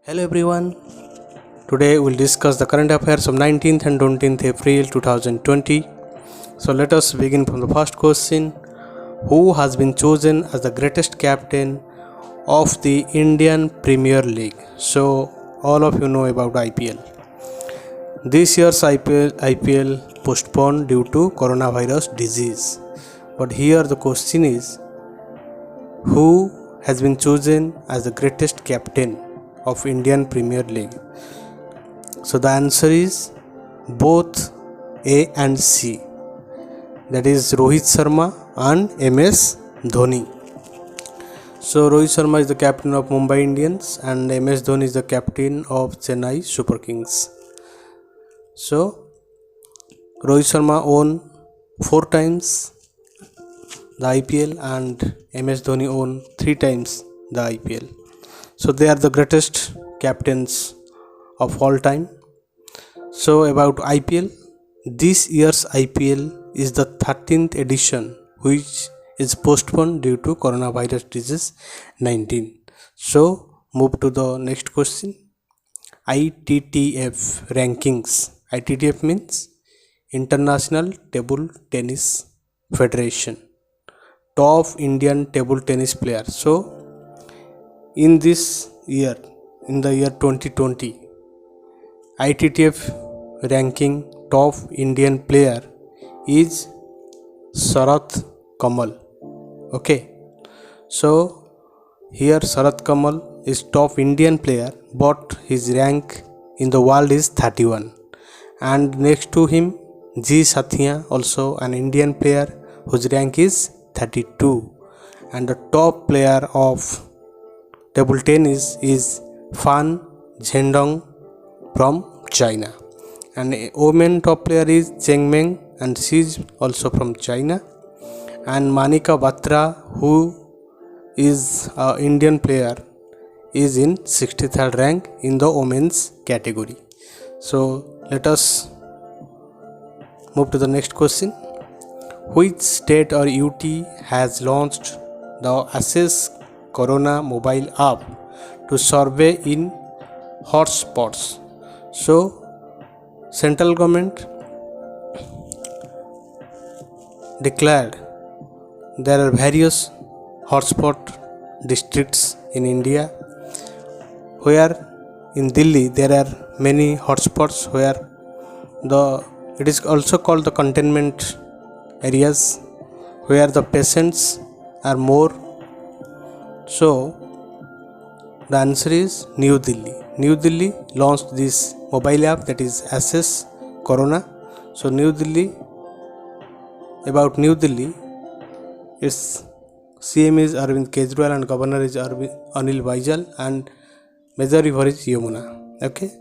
Hello everyone. Today we'll discuss the current affairs of 19th and 20th April 2020. So let us begin from the first question. Who has been chosen as the greatest captain of the Indian Premier League? So all of you know about IPL. This year's IPL postponed due to coronavirus disease. But here the question is, who has been chosen as the greatest captain of Indian Premier League? So the answer is both A and C. That is Rohit Sharma and MS Dhoni. So Rohit Sharma is the captain of Mumbai Indians and MS Dhoni is the captain of Chennai Super Kings. So Rohit Sharma won 4 times the IPL and MS Dhoni won 3 times the IPL. So they are the greatest captains of all time. So about IPL, this year's IPL is the 13th edition, which is postponed due to coronavirus disease 19. So move to the next question. ITTF rankings. ITTF means International Table Tennis Federation. Top Indian table tennis player. So in this year, in the year 2020, ITTF ranking top Indian player is Sharath Kamal. Okay, so here Sharath Kamal is top Indian player, but his rank in the world is 31. And next to him, G Sathiya, also an Indian player whose rank is 32. And the top player of table tennis is Fan Zhendong from China. And a women top player is Cheng Meng and she is also from China. And Manika Batra, who is an Indian player, is in 63rd rank in the women's category. So let us move to the next question. Which state or UT has launched the Access Corona mobile app to survey in hotspots? So central government declared there are various hotspot districts in India, where in Delhi there are many hotspots where it is also called the containment areas, where the patients are more. So the answer is New Delhi. New Delhi launched this mobile app, that is Access Corona. So about New Delhi, its CM is Arvind Kejriwal and Governor is Anil Baijal and major river is Yamuna. Okay.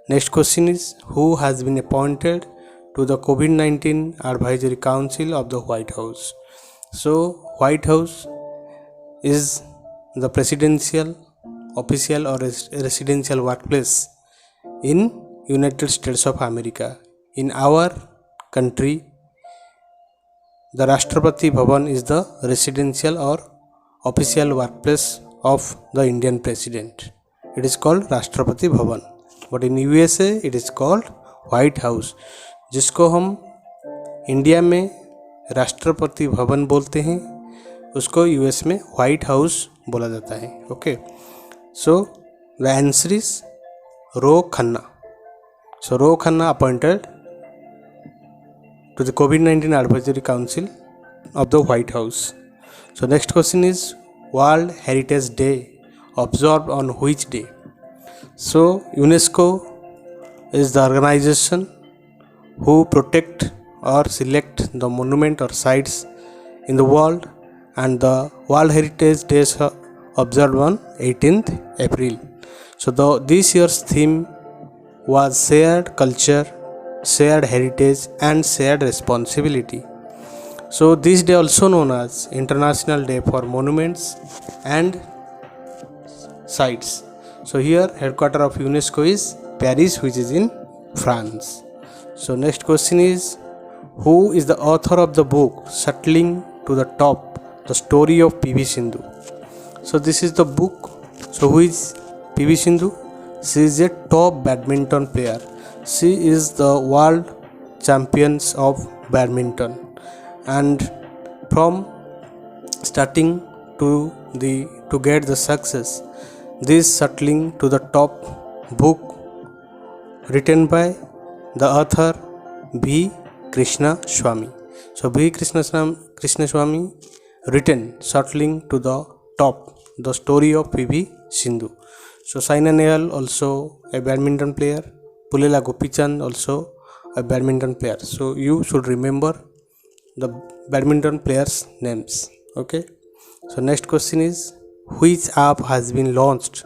Next question is, who has been appointed to the COVID-19 Advisory Council of the White House? So White House is the presidential official or residential workplace in United States of America. In our country, the Rashtrapati Bhavan is the residential or official workplace of the Indian President. It is called Rashtrapati Bhavan. But in USA it is called White House, जिसको हम India में राष्ट्रपति भवन बोलते हैं, उसको US में white house बोला जाता है. Okay, so the answer is Ro Khanna. So Ro Khanna appointed to the COVID-19 Advisory Council of the White House. So next question is, World Heritage Day observed on which day? So UNESCO is the organization who protect or select the monument or sites in the world, and the World Heritage Days observed on 18th April. So this year's theme was shared culture, shared heritage and shared responsibility. So this day also known as International Day for Monuments and Sites. So here headquarters of UNESCO is Paris, which is in France. So next question is, who is the author of the book Shuttling to the Top, the story of PV Sindhu? So this is the book. So who is PV Sindhu? She is a top badminton player. She is the world champions of badminton, and from starting to get the success, this settling to the top book written by the author V. Krishnaswamy. So V. Krishnaswamy written settling to the top, the story of PV Sindhu. So Saina Nehwal also a badminton player, Pulela Gopichand also a badminton player. So you should remember the badminton players names. Okay, so next question is, which app has been launched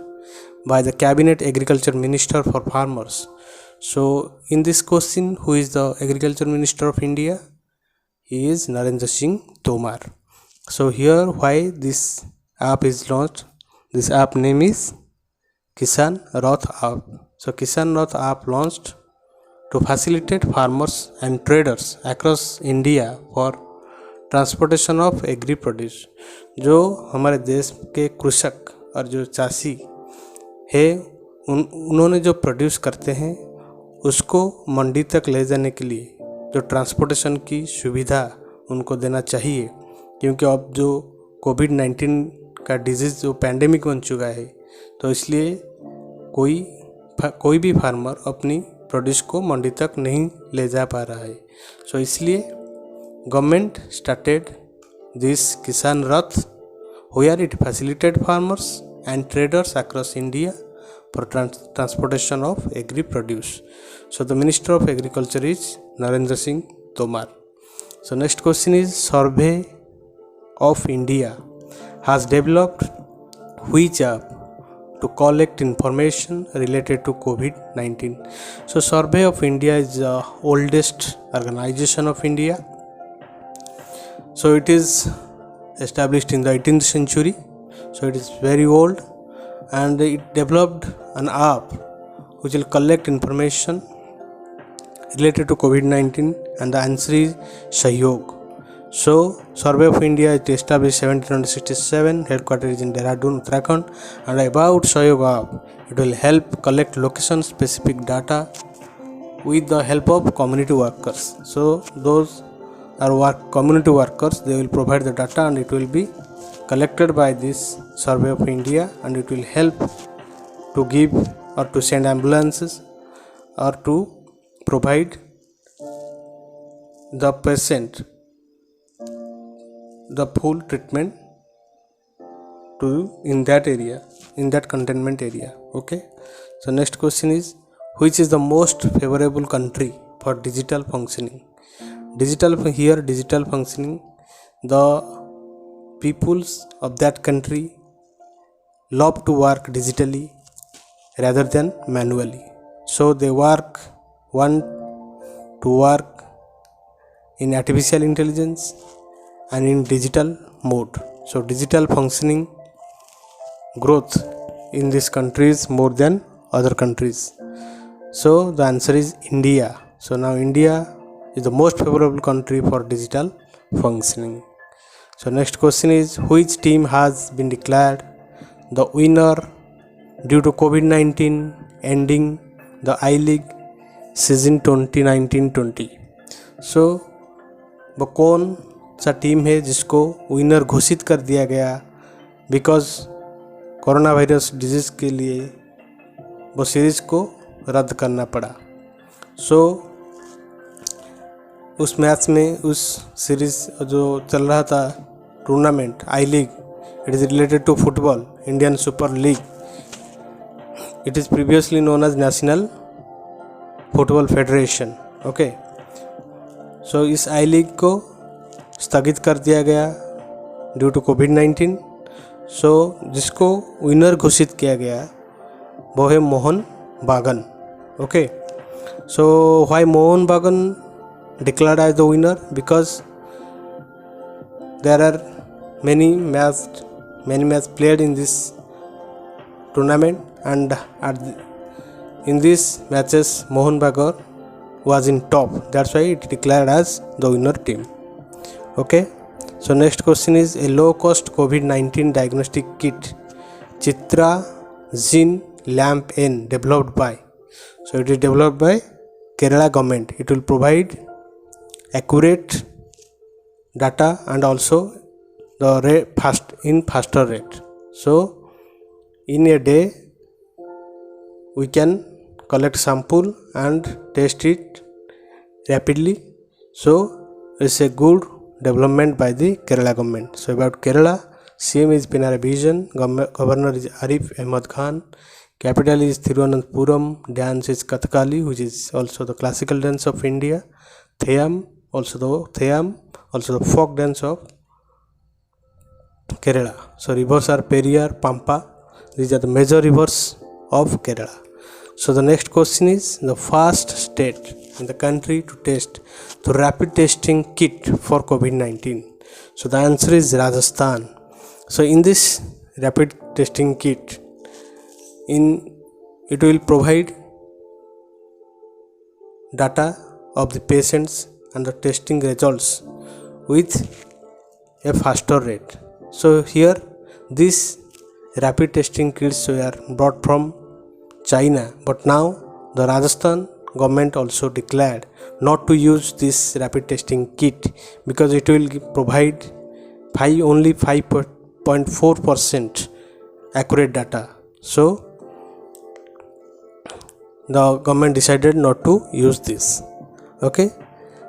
by the Cabinet Agriculture Minister for Farmers? So in this question, who is the Agriculture Minister of India? He is Narendra Singh Tomar. So here, why this app is launched? This app name is Kisan Rath app. So Kisan Rath app launched to facilitate farmers and traders across India for transportation of agri produce. जो हमारे देश के कृषक और जो चाषी है उन्होंने जो प्रोड्यूस करते हैं उसको मंडी तक ले जाने के लिए जो ट्रांसपोर्टेशन की सुविधा उनको देना चाहिए, क्योंकि अब जो कोविड-19 का डिजीज़ जो पैंडेमिक बन चुका है, तो इसलिए कोई भी फार्मर अपनी प्रोड्यूस को मंडी तक नहीं ले जा पा रहा है। सो इसलिए गवर्नमेंट स्टार्टेड दिस किसान रथ where it facilitate farmers and traders across India for transportation of agri produce. So the Minister of Agriculture is Narendra Singh Tomar. So next question is, Survey of India has developed which app to collect information related to COVID-19? So Survey of India is the oldest organization of India. So it is established in the 18th century, so it is very old, and it developed an app which will collect information related to COVID-19, and the answer is Sahyog. So Survey of India is established 1767, headquarters is in Dehradun, Uttarakhand, and about Sahyog app, it will help collect location specific data with the help of community workers. So those are community workers, they will provide the data and it will be collected by this Survey of India, and it will help to give or to send ambulances or to provide the patient the full treatment to in that area, in that containment area. Okay, so next question is, which is the most favorable country for digital functioning? Digital functioning, the peoples of that country love to work digitally rather than manually. So they want to work in artificial intelligence and in digital mode. So digital functioning growth in this country is more than other countries. So the answer is India. So now India is the most favorable country for digital functioning. So next question is, which team has been declared the winner due to COVID-19 ending the I-League season 2019-20? So वो कौन सा team है जिसको winner घोषित कर दिया गया because corona virus disease के लिए वो सीरीज़ को रद्द करना पड़ा? सो उस मैच में, उस सीरीज़ जो चल रहा था tournament I league, it is related to football, Indian super league, it is previously known as national football federation. Okay, so इस आई लीग को स्थगित कर दिया गया ड्यू टू कोविड-19. सो जिसको विनर घोषित किया गया वो है Mohun Bagan. Okay, so why Mohun Bagan declared as the winner? Because there are many match played in this tournament, and in these matches Mohan Bagan was in top, that's why it declared as the winner team. Okay, so next question is, a low cost COVID-19 diagnostic kit Chitra Zine LAMP N developed by? So it is developed by Kerala government. It will provide accurate data and also the faster rate. So in a day we can collect sample and test it rapidly. So it's a good development by the Kerala government. So about Kerala, CM is Pinarayi Vijayan, Governor is Arif Ahmed Khan, capital is Thiruvananthapuram, dance is Kathakali, which is also the classical dance of India, Theyam, also the folk dance of Kerala. So rivers are Periyar, Pampa. These are the major rivers of Kerala. So the next question is the first state in the country to test the rapid testing kit for COVID-19. So the answer is Rajasthan. So in this rapid testing kit, it will provide data of the patients and the testing results with a faster rate. So here these rapid testing kits were brought from China, but now the Rajasthan government also declared not to use this rapid testing kit because it will provide only 5.4% accurate data. So the government decided not to use this. Okay.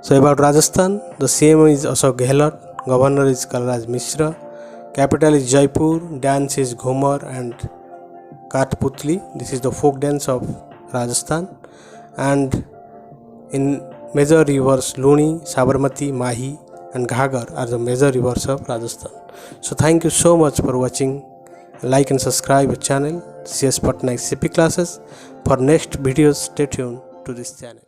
So about Rajasthan, the CM is Ashok Gehlot, Governor is Kalraj Mishra, capital is Jaipur, dance is Ghumar and Kathputli. This is the folk dance of Rajasthan. And in major rivers Luni, Sabarmati, Mahi and Ghagar are the major rivers of Rajasthan. So thank you so much for watching. Like and subscribe our channel CS Patnaik CP classes. For next videos, stay tuned to this channel.